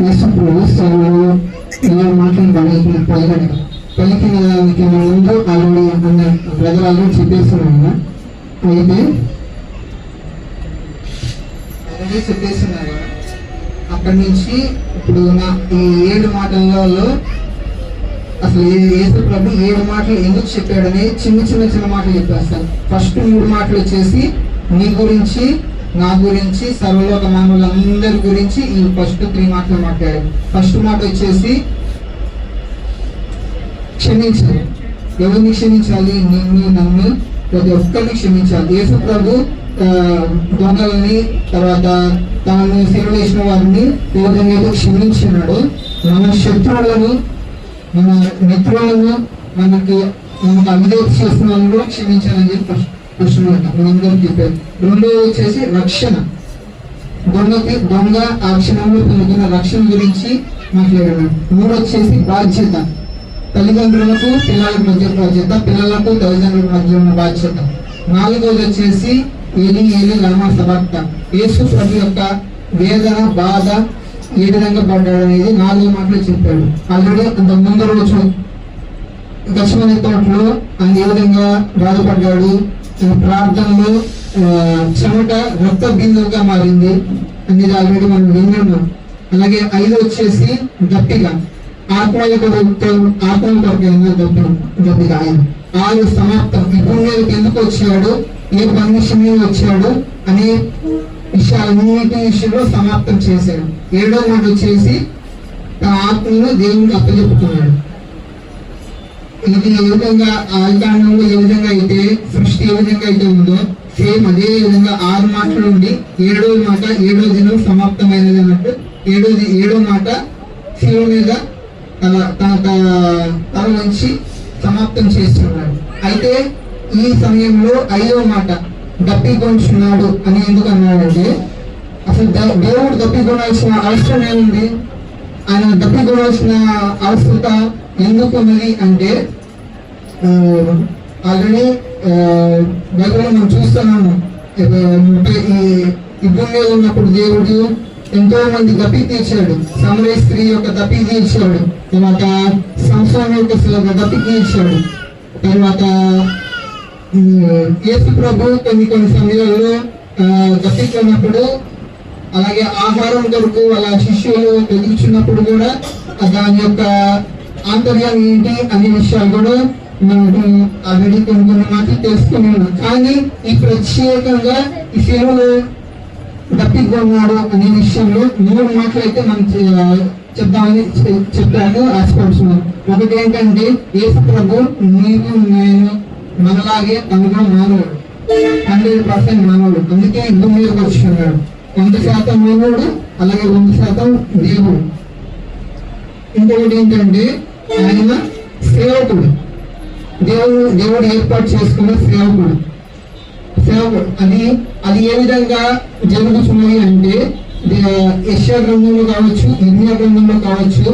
యేసుప్రభు సేవలో ఏ మాటలు పలికిన దానికి ముందు ఆల్రెడీ అన్న బ్రదర్ చెప్పేస్తున్నాను. అయితే ఆల్రెడీ చెప్పేస్తున్నారు. అక్కడి నుంచి ఇప్పుడు ఈ 7 మాటలలో అసలు యేసు ప్రభు 7 మాటలు ఎందుకు చెప్పాడని చిన్న మాటలు చెప్పేస్తాను. ఫస్ట్ 3 మాటలు వచ్చేసి నీ గురించి, నా గురించి, సర్వలోక మానవులందరి గురించి ఈ ఫస్ట్ 3 మాటలు మాట్లాడాడు. ఫస్ట్ మాట వచ్చేసి క్షమించాలి. ఎవరిని క్షమించాలి? నిన్ను, నన్ను, ప్రతి ఒక్కరిని క్షమించాలి. యేసు ప్రభు దొంగలని, తర్వాత తనను సిలువ వేసిన వారిని దేవుడు క్షమించినాడు. మన శత్రువులను, మన మిత్రులను, మనకు అవిధేయత చేస్తున్న వాళ్ళని కూడా క్షమించాలని చెప్పి ఫస్ట్ మాట మనందరం చెప్పారు. రెండోది వచ్చేసి రక్షణ. దొంగ ఆ క్షణంలో పొందుతున్న రక్షణ గురించి మాట్లాడాడు. 3 వచ్చేసి బాధ్యత. తల్లిదండ్రులకు పిల్లలకు మధ్య బాధ్యత, పిల్లలకు తల్లిదండ్రుల మధ్య ఉన్న బాధ్యత. 4వది వచ్చేసి ఏలి లమా సబక్తా. యేసు ప్రభు యొక్క వేదన, బాధ ఏ విధంగా పడ్డాడు అనేది 4 మాటలు చెప్పాడు. ఆల్రెడీ అంత ముందు రోజు గెత్సేమనే తోటలో ఆయన ఏ విధంగా బాధపడ్డాడు, ప్రార్థనలో చెమట రక్త బిందువుగా మారింది అనేది ఆల్రెడీ మనం విన్నాము. అలాగే 5 వచ్చేసి దప్పిక. ఆత్మల కొరకైనా దప్పిక ఆయన. 6 సమాప్తం. ఈ భూమి మీదకి ఎందుకు వచ్చాడు, ఏ పర్మిషన్ మీద వచ్చాడు అనే విషయాలన్నిటి విషయంలో సమాప్తం చేశాడు. 7వ మాట వచ్చేసి తన ఆత్మను దేవునికి అప్పచెప్పుతున్నాడు. ఇది ఏ విధంగా ఆదికాండంలో ఏ విధంగా అయితే సృష్టి ఏ విధంగా అయితే ఉందో సేమ్ అదే విధంగా 6 మాటలు ఉండి 7వ మాట 7వ దినం సమాప్తమైనది అన్నట్టు 7వ మాట శివుడి మీద తన నుంచి సమాప్తం చేస్తున్నాడు. అయితే ఈ సమయంలో 5వ మాట దప్పికొంచున్నాడు అని ఎందుకు అన్నాడంటే, అసలు దేవుడు దప్పికొనాల్సిన అవసరం ఏముంది? ఆయన దప్పికొనాల్సిన అవసరత ఎందుకు ఉన్నది అంటే, ఆల్రెడీ బైబిల్లో మనం చూస్తున్నాము. ఈ భూమి మీద ఉన్నప్పుడు దేవుడు ఎంతో మంది దప్పి తీర్చాడు. సమరయ స్త్రీ యొక్క దప్పి తీర్చాడు. తర్వాత సంసోను యొక్క దప్పి తీర్చాడు. తర్వాత యేసు ప్రభు కొన్ని సమయాల్లో దప్పికొన్నప్పుడు, అలాగే ఆహారం కొరకు వాళ్ళ శిష్యులు ఎదుగుచున్నప్పుడు కూడా దాని యొక్క ఆంతర్యం ఏంటి అనే విషయాలు కూడా మనకు ఆల్రెడీ కొన్ని మాటలు తెలుసుకుని ఉన్నాం. కానీ ఈ ప్రత్యేకంగా ఈ సేవలో దప్పికొన్నాడు అనే విషయంలో 3 మాటలు అయితే మనం చెప్తామని చెప్పాను, ఆశపడుతున్నాను. ఒకటి ఏంటంటే, యేసు ప్రభు నీవు నేను మనలాగే తను కూడా మానవుడు, 100% మానవుడు. అందుకే భూమి మీదకి వచ్చున్నాడు. 100% మానవుడు, అలాగే 100% దేవుడు. ఇంకొకటి ఏంటంటే, ఆయన సేవకుడు. దేవుడు ఏర్పాటు చేసుకున్న సేవకుడు. అది ఏ విధంగా జరుగుతున్నది అంటే, యెషయా గ్రంథంలో కావచ్చు, ఇర్మీయా గ్రంథంలో కావచ్చు,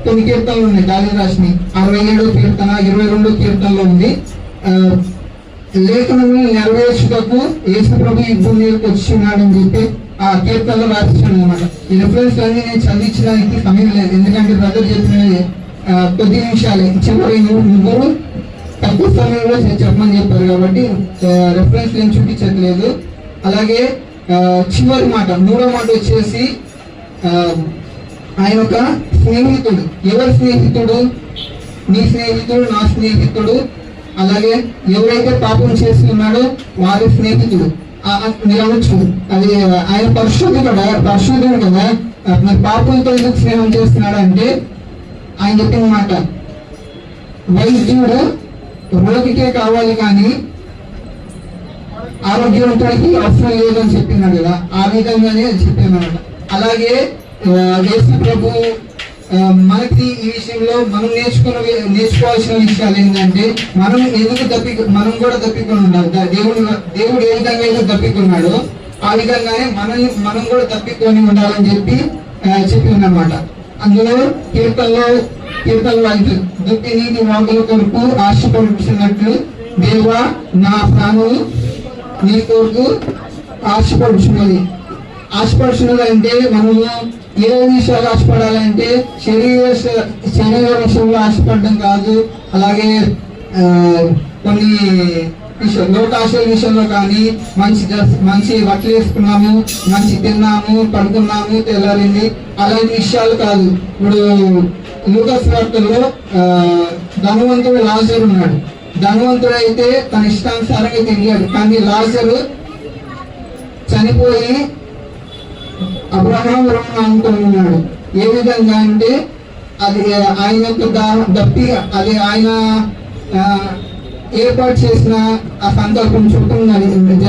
కొన్ని కీర్తనలు ఉన్నాయి. దావీదు రాసిన 67వ కీర్తన, 22వ కీర్తనలో ఉంది. లేఖనము నెరవేర్చుటకు యేసు ప్రభు ఈ భూమి మీదకి వచ్చినాడని చెప్పి ఆ కీర్తనలో రాసిస్తాడు అనమాట. ఈ రిఫరెన్స్ అన్ని నేను చదివించడానికి సమయం లేదు, ఎందుకంటే బ్రదర్ చెప్పినది కొద్ది నిమిషాలే. చివరి 3 తక్కువ సమయంలో చెప్పమని చెప్పారు కాబట్టి రెఫరెన్స్ నేను చూపించట్లేదు. అలాగే చివరి మాట 3వ మాట వచ్చేసి ఆయన ఒక స్నేహితుడు. ఎవరి స్నేహితుడు? నీ స్నేహితుడు, నా స్నేహితుడు. అలాగే ఎవరైతే పాపం చేస్తున్నాడో వారి స్నేహితుడు. మీరు అనొచ్చు, అది ఆయన పరిశుద్ధుడు కదా, మరి పాపంతో ఎందుకు స్నేహం చేస్తున్నాడు అంటే, ఆయన చెప్పిన మాట వైద్యుడు రోగికే కావాలి కానీ ఆరోగ్యవంతుడికి అవసరం లేదని చెప్పినాడు కదా, ఆ విధంగానే చెప్పానమాట. అలాగే యేసు ప్రభు మనకి ఈ విషయంలో మనం నేర్చుకోవాల్సిన విషయాలు ఏంటంటే, మనం కూడా తప్పికొని ఉండాలి. దేవుడు ఏ విధంగా అయితే తప్పికొన్నాడో ఆ విధంగానే మనం కూడా తప్పికొని ఉండాలని చెప్పి ఉందన్నమాట. అందులో కీర్తనలో దుఃఖి నీతి వాగుల కొరకు ఆశపడుచున్నట్లు, దేవా నా ప్రాణులు నీ కొరకు ఆశపడుచున్నది. ఆశపడుతున్నదంటే మనము ఏ విషయాలు ఆశపడాలంటే శరీర విషయంలో ఆశపడడం కాదు, అలాగే కొన్ని లోకాశల విషయంలో కానీ మంచి బట్టలు వేసుకున్నాము, మంచి తిన్నాము, పడుకున్నాము, తెల్లారింది, అలాంటి విషయాలు కాదు. ఇప్పుడు లూకాసు వార్తల్లో ధనవంతుడు లాజరు ఉన్నాడు. ధనవంతుడు అయితే తన ఇష్టానుసారంగా తిరిగాడు, కానీ లాజరు చనిపోయి అబ్రహాం రుణం అనుకుని ఉన్నాడు. ఏ విధంగా అంటే అది ఆయన యొక్క దప్పి, అది ఆయన ఏర్పాటు చేసిన ఆ సంకల్పం చుట్టూ